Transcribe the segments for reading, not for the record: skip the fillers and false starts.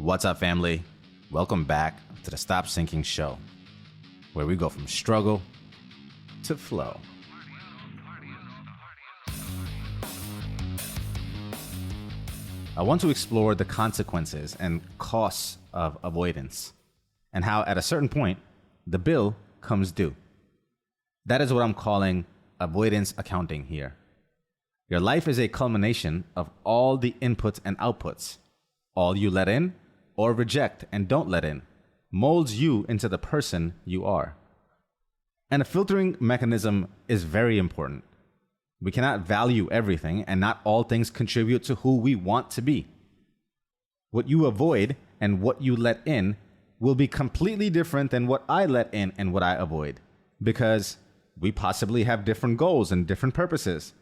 What's up, family? Welcome back to the Stop Sinking Show, where we go from struggle to flow. I want to explore the consequences and costs of avoidance and how at a certain point, the bill comes due. That is what I'm calling avoidance accounting here. Your life is a culmination of all the inputs and outputs. All you let in or reject and don't let in molds you into the person you are. And a filtering mechanism is very important. We cannot value everything, and not all things contribute to who we want to be. What you avoid and what you let in will be completely different than what I let in and what I avoid, because we possibly have different goals and different purposes.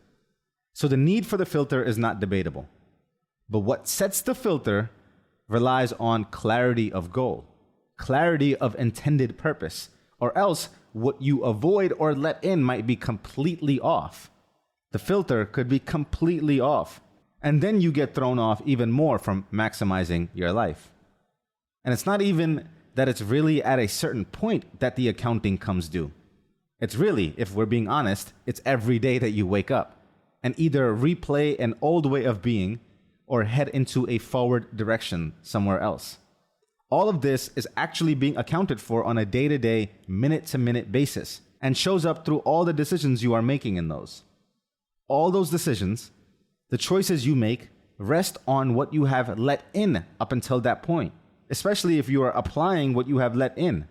So the need for the filter is not debatable. But what sets the filter relies on clarity of goal, clarity of intended purpose, or else what you avoid or let in might be completely off. The filter could be completely off, and then you get thrown off even more from maximizing your life. And it's not even that it's really at a certain point that the accounting comes due. It's really, if we're being honest, it's every day that you wake up and either replay an old way of being or head into a forward direction somewhere else. All of this is actually being accounted for on a day-to-day, minute-to-minute basis and shows up through all the decisions you are making in those. All those decisions, the choices you make, rest on what you have let in up until that point, especially if you are applying what you have let in.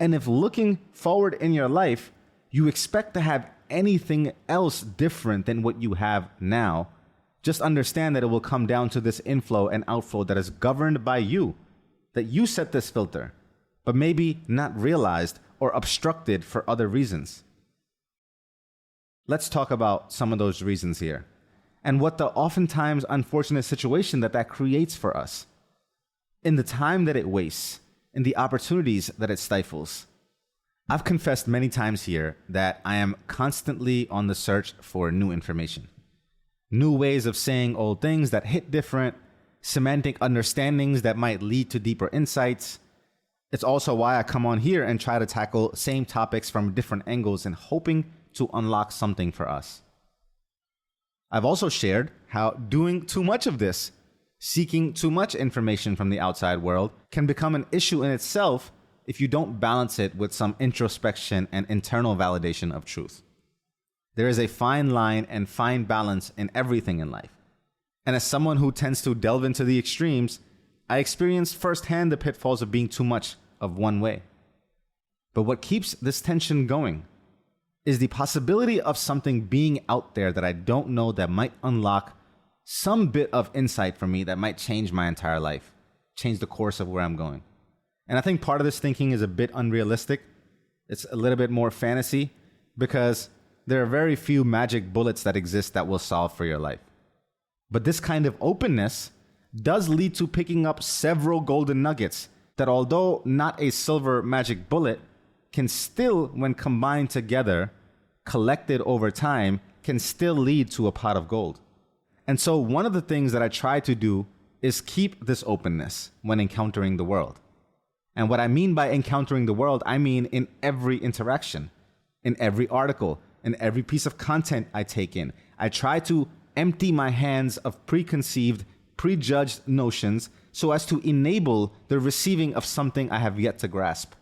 And if looking forward in your life, you expect to have anything else different than what you have now, just understand that it will come down to this inflow and outflow that is governed by you, that you set this filter, but maybe not realized or obstructed for other reasons. Let's talk about some of those reasons here and what the oftentimes unfortunate situation that creates for us. In the time that it wastes, in the opportunities that it stifles. I've confessed many times here that I am constantly on the search for new information. New ways of saying old things that hit different, semantic understandings that might lead to deeper insights. It's also why I come on here and try to tackle same topics from different angles and hoping to unlock something for us. I've also shared how doing too much of this, seeking too much information from the outside world, can become an issue in itself if you don't balance it with some introspection and internal validation of truth. There is a fine line and fine balance in everything in life. And as someone who tends to delve into the extremes, I experienced firsthand the pitfalls of being too much of one way. But what keeps this tension going is the possibility of something being out there that I don't know that might unlock some bit of insight for me that might change my entire life, change the course of where I'm going. And I think part of this thinking is a bit unrealistic. It's a little bit more fantasy because there are very few magic bullets that exist that will solve for your life. But this kind of openness does lead to picking up several golden nuggets that, although not a silver magic bullet, can still, when combined together, collected over time, can still lead to a pot of gold. And so one of the things that I try to do is keep this openness when encountering the world. And what I mean by encountering the world, I mean in every interaction, in every article, in every piece of content I take in. I try to empty my hands of preconceived, prejudged notions so as to enable the receiving of something I have yet to grasp.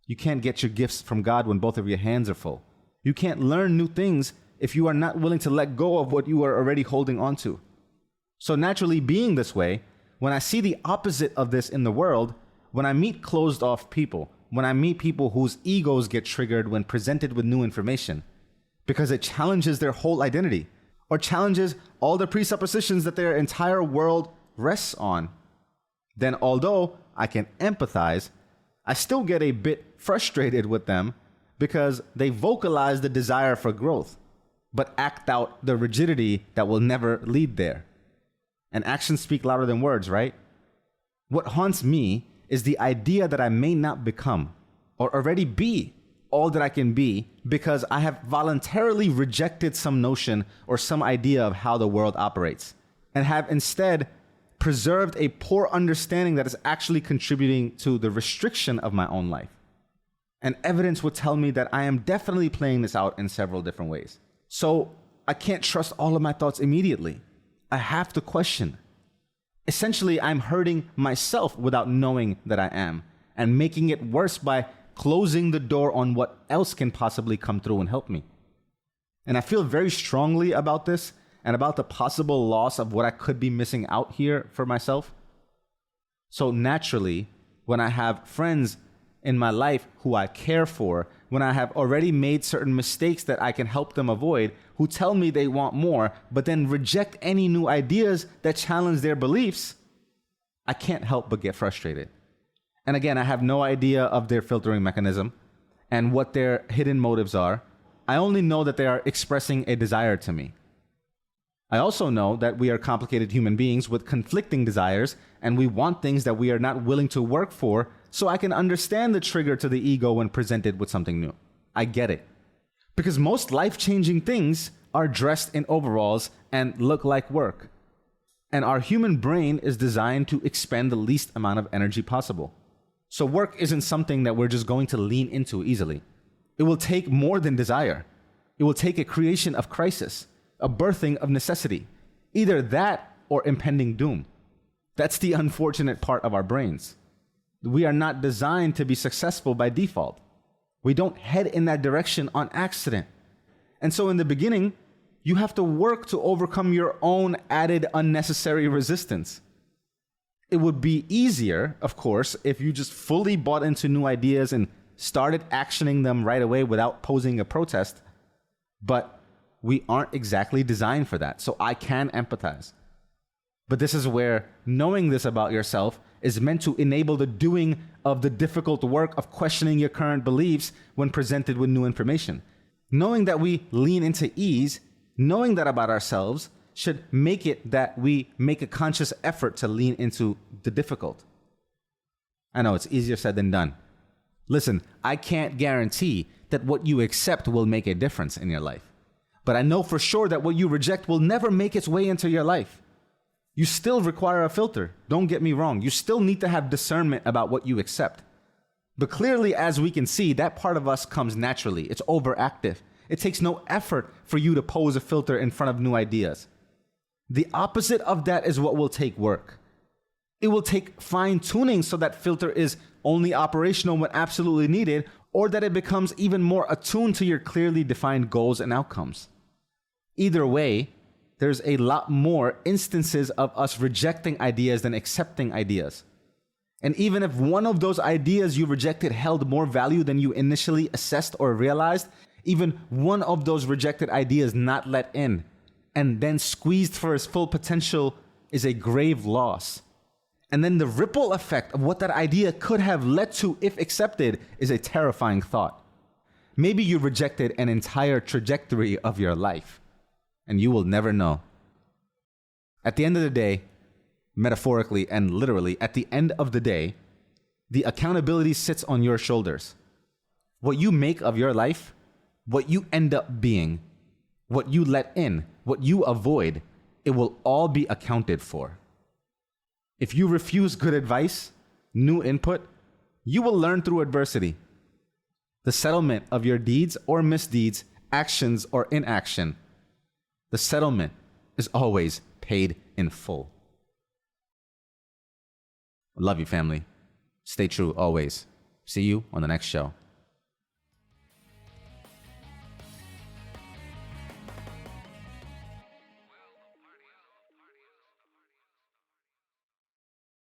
You can't get your gifts from God when both of your hands are full. You can't learn new things if you are not willing to let go of what you are already holding on to. So naturally, being this way, when I see the opposite of this in the world, when I meet closed off people, when I meet people whose egos get triggered when presented with new information, because it challenges their whole identity or challenges all the presuppositions that their entire world rests on, then although I can empathize, I still get a bit frustrated with them because they vocalize the desire for growth, but act out the rigidity that will never lead there. And actions speak louder than words, right? What haunts me is the idea that I may not become or already be all that I can be because I have voluntarily rejected some notion or some idea of how the world operates and have instead preserved a poor understanding that is actually contributing to the restriction of my own life. And evidence would tell me that I am definitely playing this out in several different ways. So I can't trust all of my thoughts immediately. I have to question. Essentially, I'm hurting myself without knowing that I am, and making it worse by closing the door on what else can possibly come through and help me. And I feel very strongly about this and about the possible loss of what I could be missing out here for myself. So naturally, when I have friends in my life who I care for, when I have already made certain mistakes that I can help them avoid, who tell me they want more, but then reject any new ideas that challenge their beliefs, I can't help but get frustrated. And again, I have no idea of their filtering mechanism and what their hidden motives are. I only know that they are expressing a desire to me. I also know that we are complicated human beings with conflicting desires, and we want things that we are not willing to work for, so I can understand the trigger to the ego when presented with something new. I get it. Because most life-changing things are dressed in overalls and look like work. And our human brain is designed to expend the least amount of energy possible. So work isn't something that we're just going to lean into easily. It will take more than desire. It will take a creation of crisis, a birthing of necessity, either that or impending doom. That's the unfortunate part of our brains. We are not designed to be successful by default. We don't head in that direction on accident. And so in the beginning, you have to work to overcome your own added unnecessary resistance. It would be easier, of course, if you just fully bought into new ideas and started actioning them right away without posing a protest. But we aren't exactly designed for that, so I can empathize. But this is where knowing this about yourself is meant to enable the doing of the difficult work of questioning your current beliefs when presented with new information. Knowing that we lean into ease, knowing that about ourselves, should make it that we make a conscious effort to lean into the difficult. I know it's easier said than done. Listen, I can't guarantee that what you accept will make a difference in your life. But I know for sure that what you reject will never make its way into your life. You still require a filter. Don't get me wrong. You still need to have discernment about what you accept. But clearly, as we can see, that part of us comes naturally. It's overactive. It takes no effort for you to pose a filter in front of new ideas. The opposite of that is what will take work. It will take fine-tuning so that filter is only operational when absolutely needed, or that it becomes even more attuned to your clearly defined goals and outcomes. Either way, there's a lot more instances of us rejecting ideas than accepting ideas. And even if one of those ideas you rejected held more value than you initially assessed or realized, even one of those rejected ideas not let in and then squeezed for its full potential is a grave loss. And then the ripple effect of what that idea could have led to if accepted is a terrifying thought. Maybe you rejected an entire trajectory of your life, and you will never know. At the end of the day, metaphorically and literally, at the end of the day, the accountability sits on your shoulders. What you make of your life, what you end up being, what you let in, what you avoid, it will all be accounted for. If you refuse good advice, new input, you will learn through adversity. The settlement of your deeds or misdeeds, actions or inaction, the settlement is always paid in full. Love you, family. Stay true always. See you on the next show.